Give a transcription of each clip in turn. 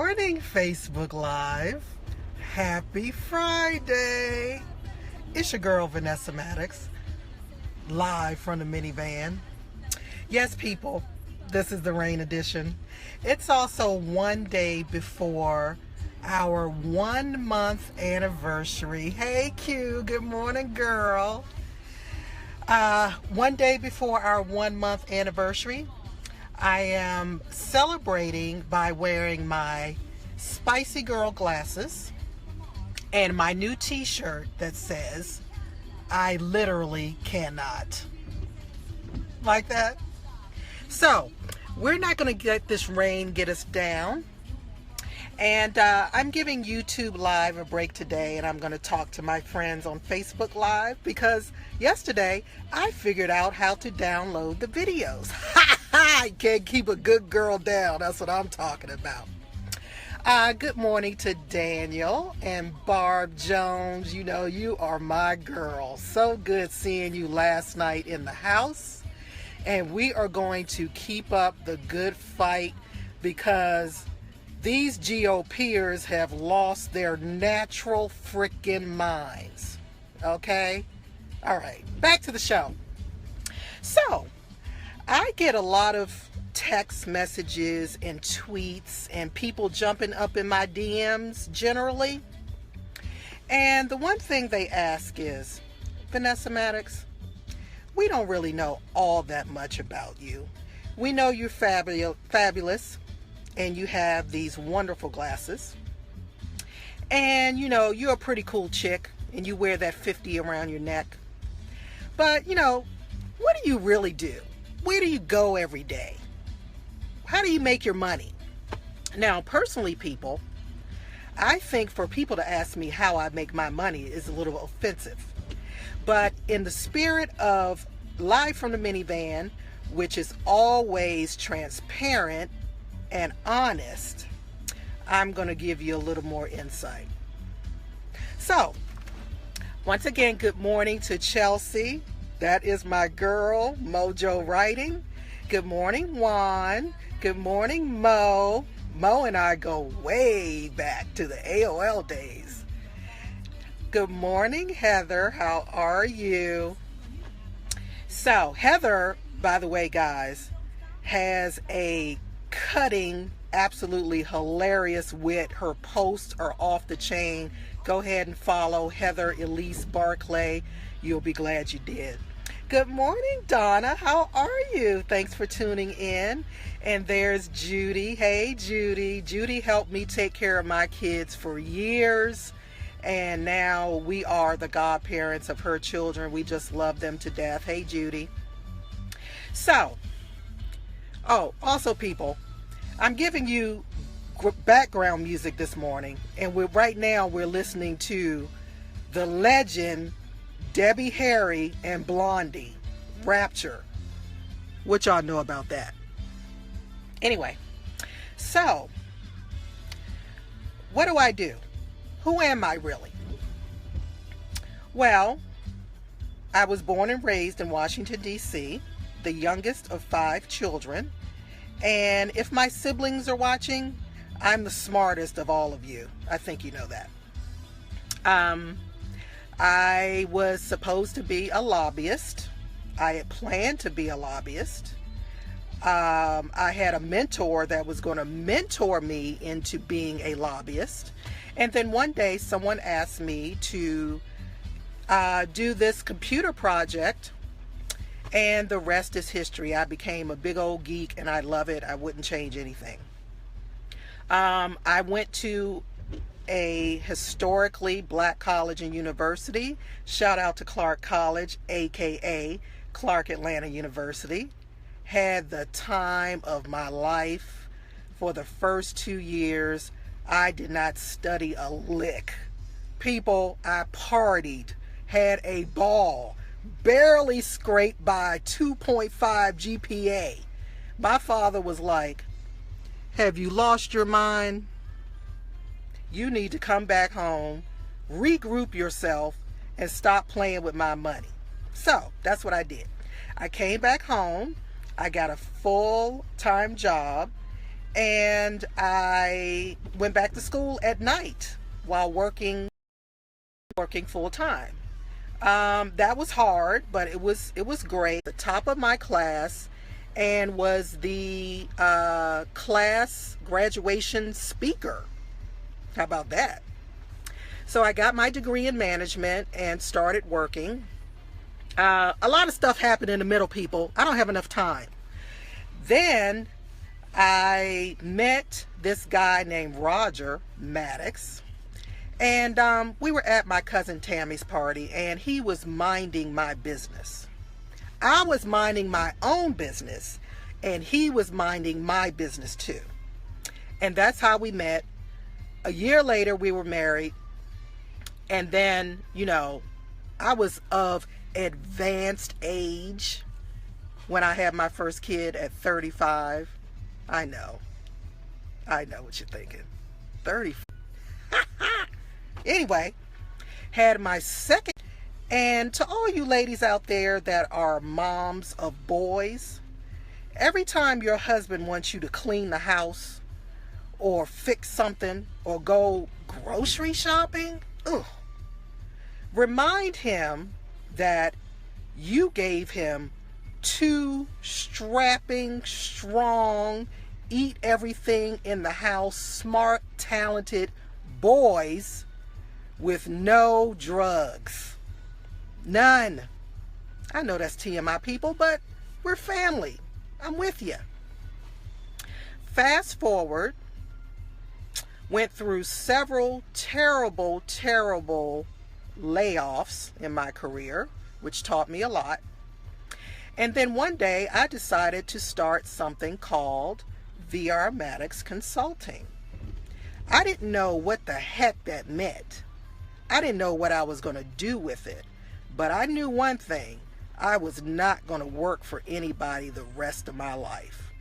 morning, Facebook Live. Happy Friday. It's your girl, Vanessa Maddox, live from the Minivan. Yes, people, this is the rain edition. It's also one day before our 1 month anniversary. Hey, Q, good morning, girl. One day before our 1 month anniversary, I am celebrating by wearing my Spicy Girl glasses and my new t-shirt that says, I literally cannot. Like that? So, we're not going to let this rain get us down. And I'm giving YouTube Live a break today, and I'm going to talk to my friends on Facebook Live because yesterday I figured out how to download the videos. I can't keep a good girl down. That's what I'm talking about. Good morning to Daniel and Barb Jones. You know, you are my girl. So good seeing you last night in the house. And we are going to keep up the good fight because these GOPers have lost their natural freaking minds. Okay? All right, back to the show. So, I get a lot of text messages and tweets and people jumping up in my DMs generally. And the one thing they ask is, Vanessa Maddox, we don't really know all that much about you. We know you're fabulous. And you have these wonderful glasses. And, you know, you're a pretty cool chick. And you wear that 50 around your neck. But, you know, what do you really do? Where do you go every day? How do you make your money? Now, personally, people, I think for people to ask me how I make my money is a little offensive. But in the spirit of Live from the Minivan, which is always transparent and honest, I'm going to give you a little more insight. So, once again, good morning to Chelsea. That is my girl, Mojo Writing. Good morning, Juan. Good morning, Mo. Mo and I go way back to the AOL days. Good morning, Heather. How are you? So, Heather, by the way, guys, has a cutting, absolutely hilarious wit. Her posts are off the chain. Go ahead and follow Heather Elise Barclay. You'll be glad you did. Good morning, Donna. How are you? Thanks for tuning in. And there's Judy. Hey, Judy. Judy helped me take care of my kids for years. And now we are the godparents of her children. We just love them to death. Hey, Judy. So, oh, also people, I'm giving you background music this morning, and right now we're listening to the legend Debbie Harry and Blondie, Rapture. What y'all know about that? Anyway, so what do I do? Who am I really? Well, I was born and raised in Washington, D.C., the youngest of 5 children. And if my siblings are watching, I'm the smartest of all of you. I think you know that. I was supposed to be a lobbyist. I had planned to be a lobbyist. I had a mentor that was going to mentor me into being a lobbyist. And then one day someone asked me to do this computer project. And the rest is history. I became a big old geek and I love it. I wouldn't change anything. I went to a historically black college and university. Shout out to Clark College, aka Clark Atlanta University. Had the time of my life. For the first 2 years, I did not study a lick. People, I partied, had a ball. Barely scraped by 2.5 GPA. My father was like, have you lost your mind? You need to come back home, regroup yourself, and stop playing with my money. So that's what I did. I came back home. I got a full-time job and I went back to school at night while working full time. That was hard, but it was great. The top of my class, and was the class graduation speaker. How about that? So I got my degree in management and started working. A lot of stuff happened in the middle, people. I don't have enough time. Then I met this guy named Vanessa Maddox, and we were at my cousin Tammy's party, and he was minding my business. I was minding my own business, and he was minding my business too. And that's how we met. A year later, we were married. And then, I was of advanced age when I had my first kid at 35. I know what you're thinking. 30. Anyway, had my second. And to all you ladies out there that are moms of boys, every time your husband wants you to clean the house or fix something or go grocery shopping, remind him that you gave him two strapping, strong, eat everything in the house, smart, talented boys with no drugs. None. I know that's TMI, people, but we're family. I'm with you. Fast forward, went through several terrible layoffs in my career, which taught me a lot. And then one day I decided to start something called Vanessa Maddox Consulting. I didn't know what the heck that meant. I didn't know what I was going to do with it. But I knew one thing. I was not going to work for anybody the rest of my life.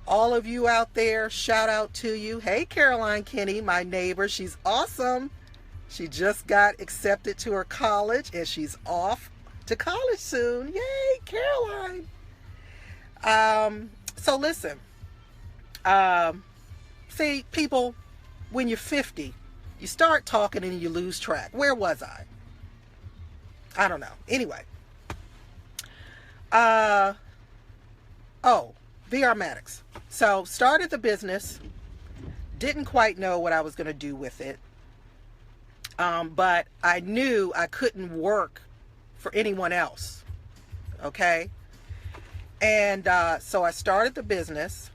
All of you out there, shout out to you. Hey, Caroline Kinney, my neighbor. She's awesome. She just got accepted to her college, and she's off to college soon. Yay, Caroline. So listen. See, people, when you're 50, you start talking and you lose track. Where was I? I don't know. Anyway. Vanessa Maddox. So started the business. Didn't quite know what I was going to do with it. But I knew I couldn't work for anyone else. Okay. And so I started the business,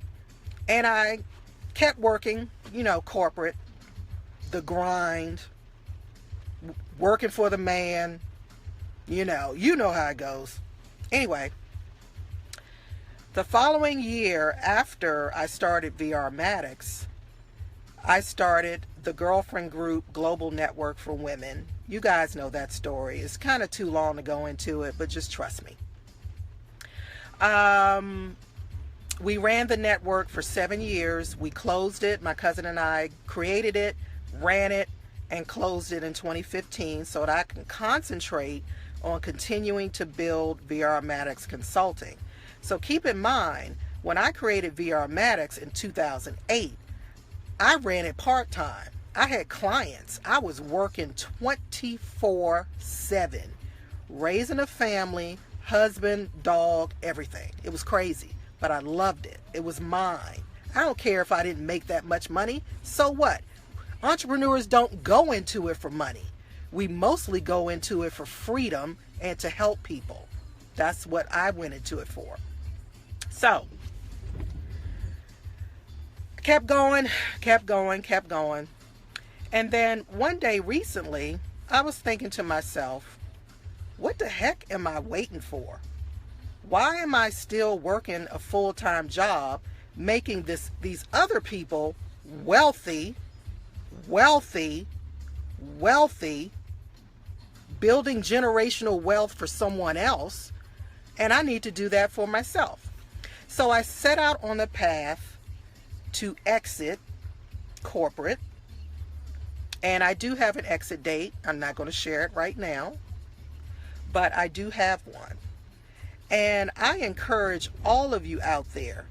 and I kept working, corporate, the grind, working for the man, you know how it goes. Anyway, the following year after I started Vanessa Maddox, I started the Girlfriend Group Global Network for Women. You guys know that story. It's kind of too long to go into it, but just trust me. We ran the network for 7 years. We closed it. My cousin and I created it, ran it, and closed it in 2015 so that I can concentrate on continuing to build Vanessa Maddox Consulting. So keep in mind, when I created Vanessa Maddox in 2008, I ran it part-time. I had clients. I was working 24/7, raising a family, husband, dog, everything. It was crazy, but I loved it. It was mine. I don't care if I didn't make that much money. So what? Entrepreneurs don't go into it for money. We mostly go into it for freedom and to help people. That's what I went into it for. So, kept going. And then one day recently, I was thinking to myself, what the heck am I waiting for? Why am I still working a full-time job, making these other people wealthy, building generational wealth for someone else, and I need to do that for myself? So I set out on the path to exit corporate, and I do have an exit date. I'm not going to share it right now, but I do have one. And I encourage all of you out there,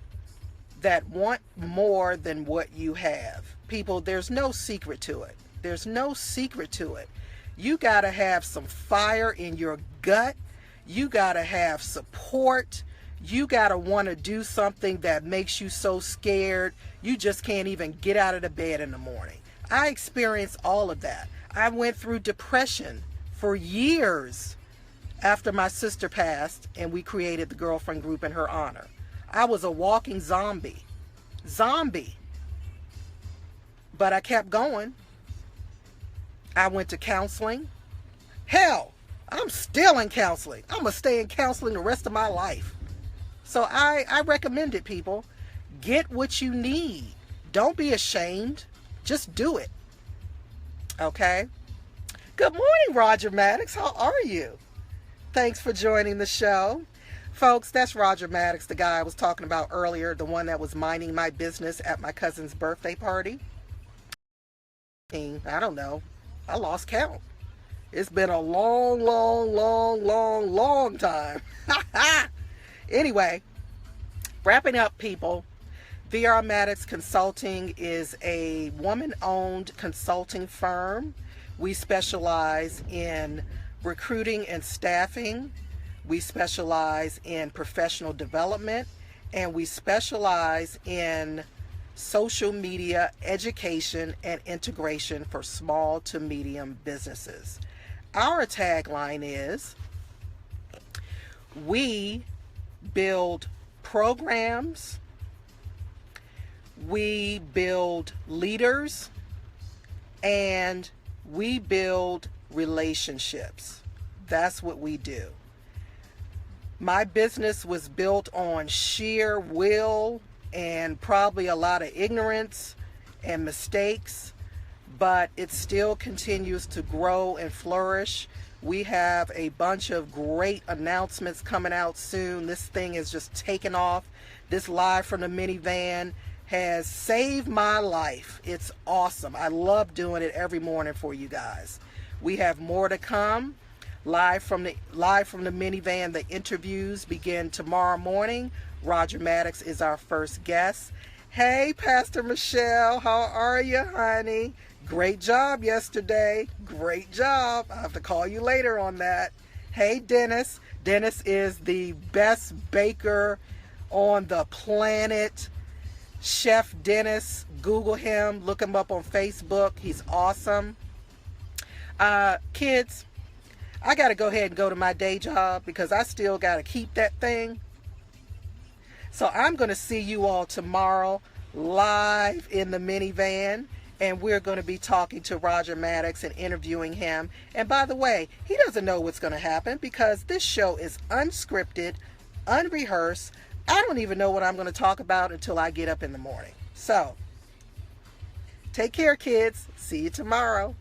that want more than what you have. People, there's no secret to it. There's no secret to it. You got to have some fire in your gut. You got to have support. You got to want to do something that makes you so scared you just can't even get out of the bed in the morning. I experienced all of that. I went through depression for years after my sister passed and we created the girlfriend group in her honor. I was a walking zombie. But I kept going. I went to counseling. Hell, I'm still in counseling. I'm going to stay in counseling the rest of my life. So I recommend it, people. Get what you need. Don't be ashamed. Just do it. Okay? Good morning, Roger Maddox. How are you? Thanks for joining the show. Folks, that's Roger Maddox, the guy I was talking about earlier, the one that was minding my business at my cousin's birthday party. I don't know. I lost count. It's been a long time. Anyway, wrapping up, people. VR Maddox Consulting is a woman-owned consulting firm. We specialize in recruiting and staffing. We specialize in professional development, and we specialize in social media education and integration for small to medium businesses. Our tagline is, we build programs, we build leaders, and we build relationships. That's what we do. My business was built on sheer will and probably a lot of ignorance and mistakes, but it still continues to grow and flourish. We have a bunch of great announcements coming out soon. This thing is just taken off. This live from the minivan has saved my life. It's awesome. I love doing it every morning for you guys. We have more to come. Live from the minivan, the interviews begin tomorrow morning. Roger Maddox is our first guest. Hey, Pastor Michelle, how are you, honey? Great job yesterday. Great job. I have to call you later on that. Hey, Dennis. Dennis is the best baker on the planet. Chef Dennis. Google him. Look him up on Facebook. He's awesome. Kids, I got to go ahead and go to my day job because I still got to keep that thing. So I'm going to see you all tomorrow live in the minivan, and we're going to be talking to Roger Maddox and interviewing him. And by the way, he doesn't know what's going to happen because this show is unscripted, unrehearsed. I don't even know what I'm going to talk about until I get up in the morning. So take care, kids. See you tomorrow.